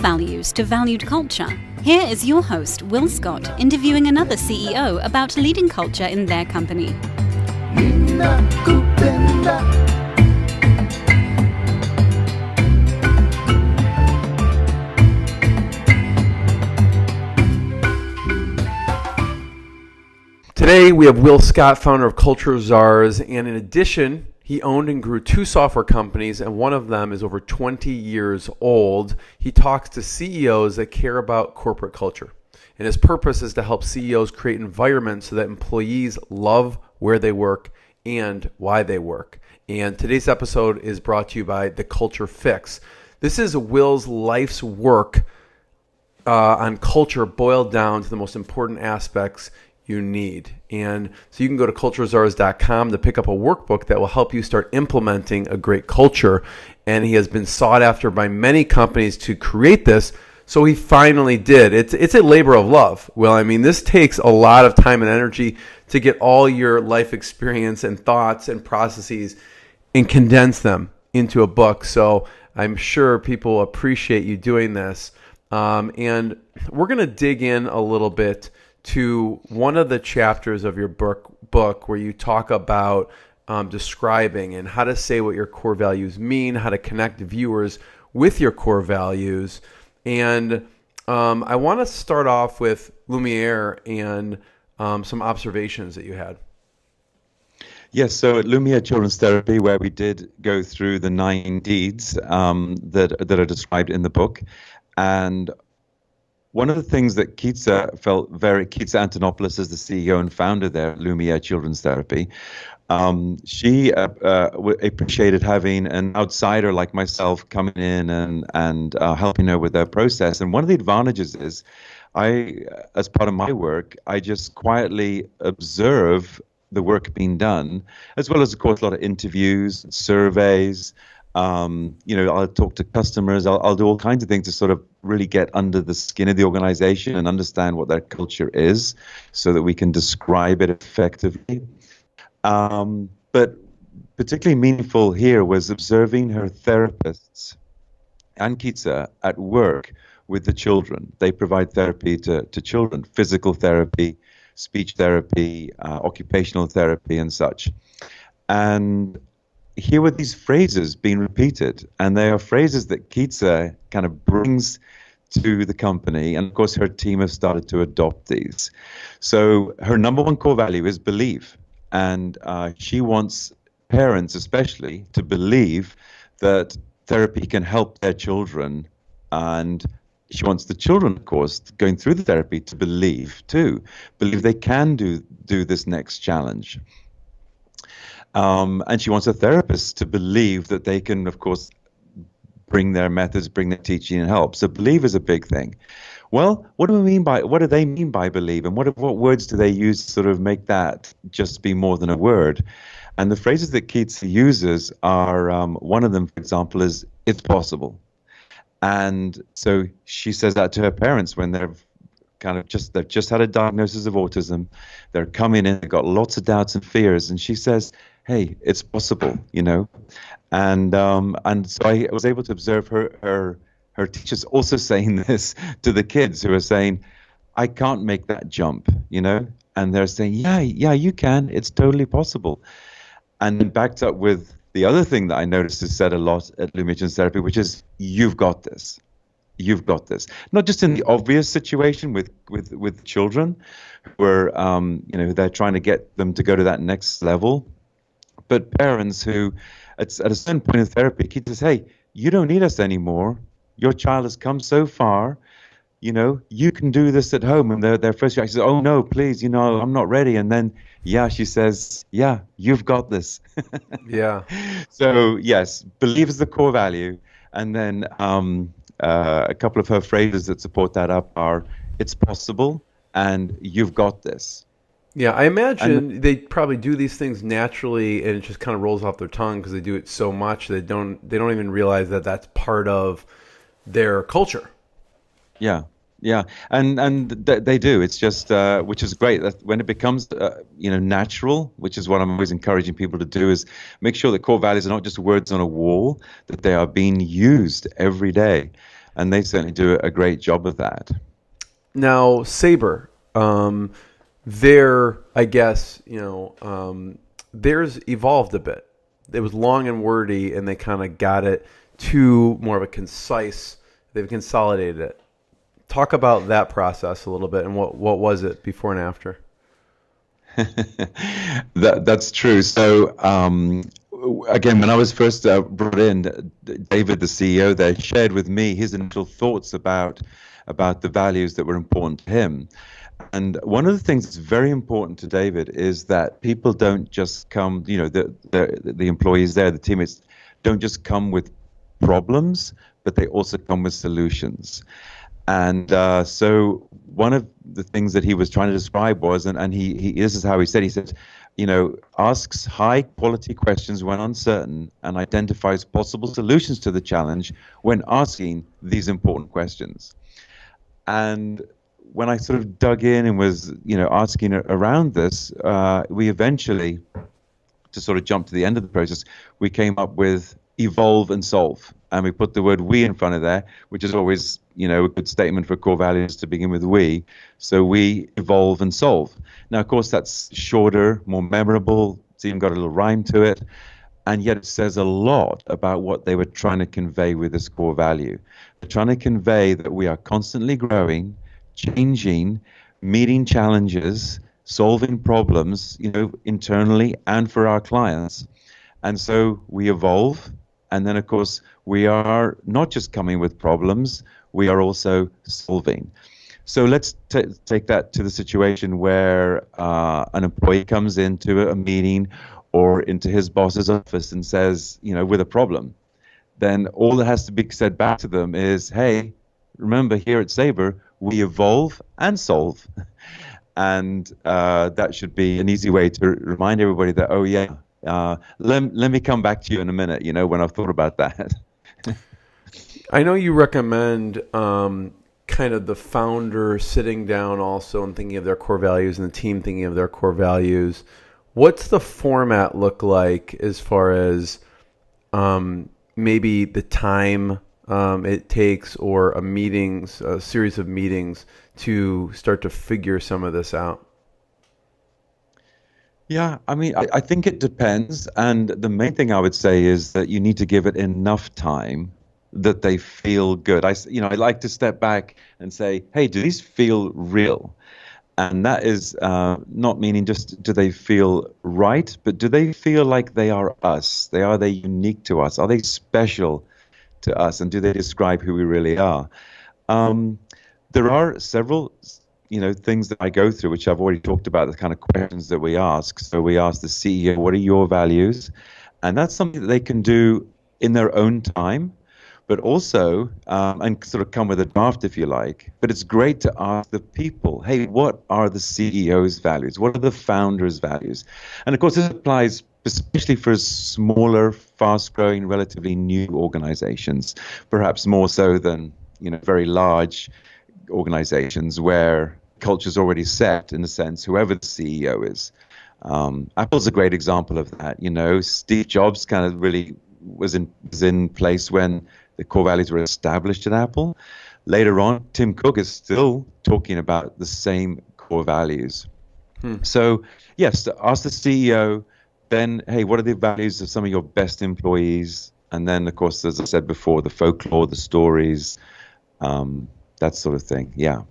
values to valued culture. Here is your host, Will Scott, interviewing another CEO about leading culture in their company. Today we have Will Scott, founder of Culture Czars, and in addition, he owned and grew 2 software companies, and one of them is over 20 years old. He talks to CEOs that care about corporate culture, and his purpose is to help CEOs create environments so that employees love where they work and why they work. And today's episode is brought to you by The Culture Fix. This is Will's life's work on culture boiled down to the most important aspects you need. And so you can go to culturezars.com to pick up a workbook that will help you start implementing a great culture. And he has been sought after by many companies to create this, so he finally did. It's a labor of love. Well, I mean, this takes a lot of time and energy to get all your life experience and thoughts and processes and condense them into a book. So I'm sure people appreciate you doing this. And we're going to dig in a little bit to one of the chapters of your book where you talk about describing and how to say what your core values mean, how to connect viewers with your core values. And I want to start off with Lumiere and some observations that you had. Yes, so at Lumiere Children's Therapy, where we did go through the 9 deeds that are described in the book, and one of the things that Keitsa Antonopoulos, is the CEO and founder there at Lumiere Children's Therapy, she appreciated having an outsider like myself coming in and helping her with her process. And one of the advantages is as part of my work, I just quietly observe the work being done, as well as, of course, a lot of interviews, surveys. I'll talk to customers. I'll do all kinds of things to sort of really get under the skin of the organization and understand what their culture is, so that we can describe it effectively. But particularly meaningful here was observing her therapists and Keitsa at work with the children. They provide therapy to children, physical therapy, speech therapy, occupational therapy, and such. And here were these phrases being repeated, and they are phrases that Keitsa kind of brings to the company, and of course her team have started to adopt these. So her number one core value is believe, and she wants parents especially to believe that therapy can help their children, and she wants the children, of course, going through the therapy to believe they can do this next challenge. And she wants a therapist to believe that they can, of course, bring their methods, bring their teaching and help. So believe is a big thing. Well, what do they mean by believe? And what words do they use to sort of make that just be more than a word? And the phrases that Keitsa uses are, one of them, for example, is, it's possible. And so she says that to her parents when they've just had a diagnosis of autism. They're coming in, they've got lots of doubts and fears. And she says, hey, it's possible, and so I was able to observe her teachers also saying this to the kids, who are saying, I can't make that jump, and they're saying, yeah, you can, it's totally possible. And then backed up with the other thing that I noticed is said a lot at Lumiere Children's Therapy, which is, you've got this. You've got this. Not just in the obvious situation with children, where they're trying to get them to go to that next level, but parents who, at a certain point in therapy, Keith says, hey, you don't need us anymore. Your child has come so far. You can do this at home. And their first reaction is, oh, no, please, I'm not ready. And then, she says, yeah, you've got this. Yeah. So, yes, believe is the core value. And then a couple of her phrases that support that up are, it's possible and you've got this. Yeah, I imagine they probably do these things naturally, and it just kind of rolls off their tongue because they do it so much they don't even realize that that's part of their culture. Yeah, and they do. It's just which is great. That when it becomes natural, which is what I'm always encouraging people to do, is make sure that core values are not just words on a wall, that they are being used every day. and they certainly do a great job of that. Now, Sabre, I guess, theirs evolved a bit. It was long and wordy, and they kind of got it to more of a concise. They've consolidated it. Talk about that process a little bit, and what was it before and after? That's true. So again, when I was first brought in, David, the CEO there, shared with me his initial thoughts about the values that were important to him. And one of the things that's very important to David is that people don't just come, the employees there, the teammates, don't just come with problems, but they also come with solutions. And so one of the things that he was trying to describe was, and he this is how he said, asks high quality questions when uncertain and identifies possible solutions to the challenge when asking these important questions. And when I sort of dug in and was, asking around this, we eventually, to sort of jump to the end of the process, we came up with evolve and solve. And we put the word we in front of there, which is always, a good statement for core values to begin with we. So we evolve and solve. Now, of course, that's shorter, more memorable. It's even got a little rhyme to it. And yet it says a lot about what they were trying to convey with this core value. They're trying to convey that we are constantly growing, changing, meeting challenges, solving problems, internally and for our clients. And so we evolve. And then, of course, we are not just coming with problems, we are also solving. So let's take that to the situation where an employee comes into a meeting or into his boss's office and says, with a problem. Then all that has to be said back to them is, hey, remember here at Sabre, we evolve and solve. And that should be an easy way to remind everybody that, oh, yeah, let me come back to you in a minute, when I've thought about that. I know you recommend kind of the founder sitting down also and thinking of their core values and the team thinking of their core values. What's the format look like as far as maybe the time it takes or a series of meetings to start to figure some of this out? Yeah, I think it depends. And the main thing I would say is that you need to give it enough time that they feel good. I like to step back and say, hey, do these feel real? And that is not meaning just do they feel right, but do they feel like they are us? Are they unique to us? Are they special to us? And do they describe who we really are? There are several things that I go through, which I've already talked about, the kind of questions that we ask. So we ask the CEO, what are your values? And that's something that they can do in their own time, but also, and sort of come with a draft if you like. But it's great to ask the people, hey, what are the CEO's values? What are the founder's values? And of course, this applies especially for smaller, fast-growing, relatively new organizations, perhaps more so than, very large organizations where culture's already set in a sense, whoever the CEO is. Apple's a great example of that. Steve Jobs kind of really was in place when the core values were established at Apple. Later on, Tim Cook is still talking about the same core values. So yes, ask the CEO, then, hey, what are the values of some of your best employees? And then, of course, as I said before, the folklore, the stories, that sort of thing. Yeah.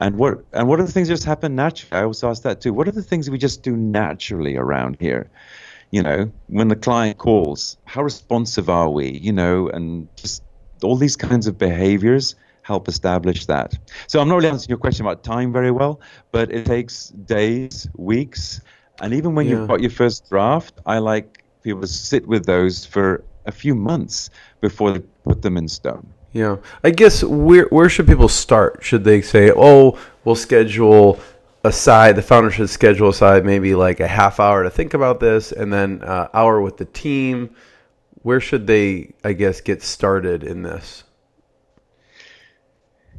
And what are the things that just happen naturally? I also ask that too. What are the things that we just do naturally around here? When the client calls, how responsive are we? And just all these kinds of behaviors help establish that. So I'm not really answering your question about time very well, but it takes days, weeks, and even when you've got your first draft, I like people to sit with those for a few months before they put them in stone. Yeah. I guess where should people start? Should they say, oh, we'll schedule aside, the founder should schedule aside maybe like a half hour to think about this and then an hour with the team? Where should they, I guess, get started in this?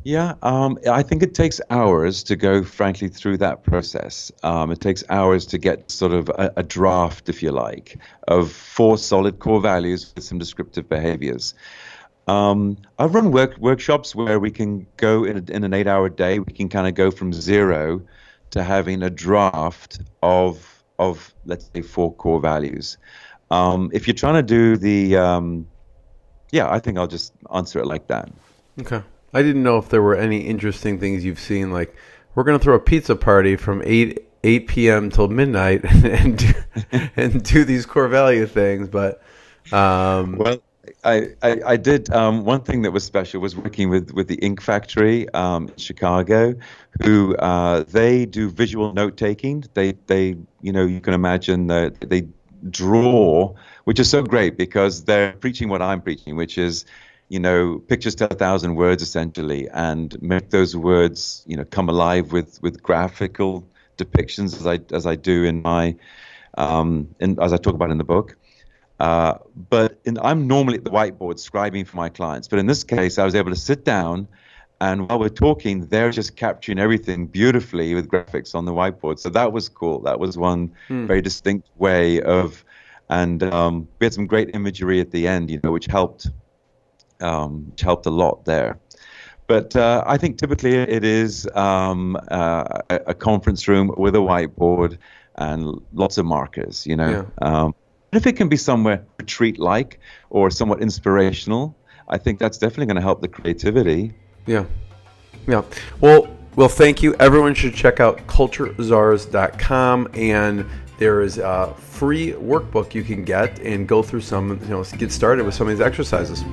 Yeah, I think it takes hours to go, frankly, through that process. It takes hours to get sort of a draft, if you like, of 4 solid core values with some descriptive behaviors. I've run workshops where we can go in an 8-hour day. We can kind of go from zero to having a draft of let's say 4 core values. If you're trying to do I think I'll just answer it like that. Okay. I didn't know if there were any interesting things you've seen, like we're going to throw a pizza party from 8 p.m. till midnight and do these core value things, but well, I did one thing that was special was working with the Ink Factory in Chicago, who they do visual note taking. They you can imagine that they draw, which is so great because they're preaching what I'm preaching, which is pictures tell 1,000 words essentially, and make those words come alive with graphical depictions as I do in my as I talk about in the book. But I'm normally at the whiteboard scribing for my clients, but in this case, I was able to sit down, and while we're talking, they're just capturing everything beautifully with graphics on the whiteboard. So that was cool. That was one very distinct way of, and we had some great imagery at the end, which helped a lot there. But I think typically it is a conference room with a whiteboard and lots of markers, if it can be somewhere retreat-like or somewhat inspirational, I think that's definitely going to help the creativity. Yeah. Well, thank you. Everyone should check out culturezars.com, and there is a free workbook you can get and go through some, get started with some of these exercises.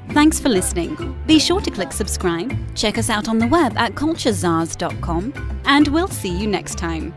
Thanks for listening. Be sure to click subscribe, check us out on the web at culturezars.com, and we'll see you next time.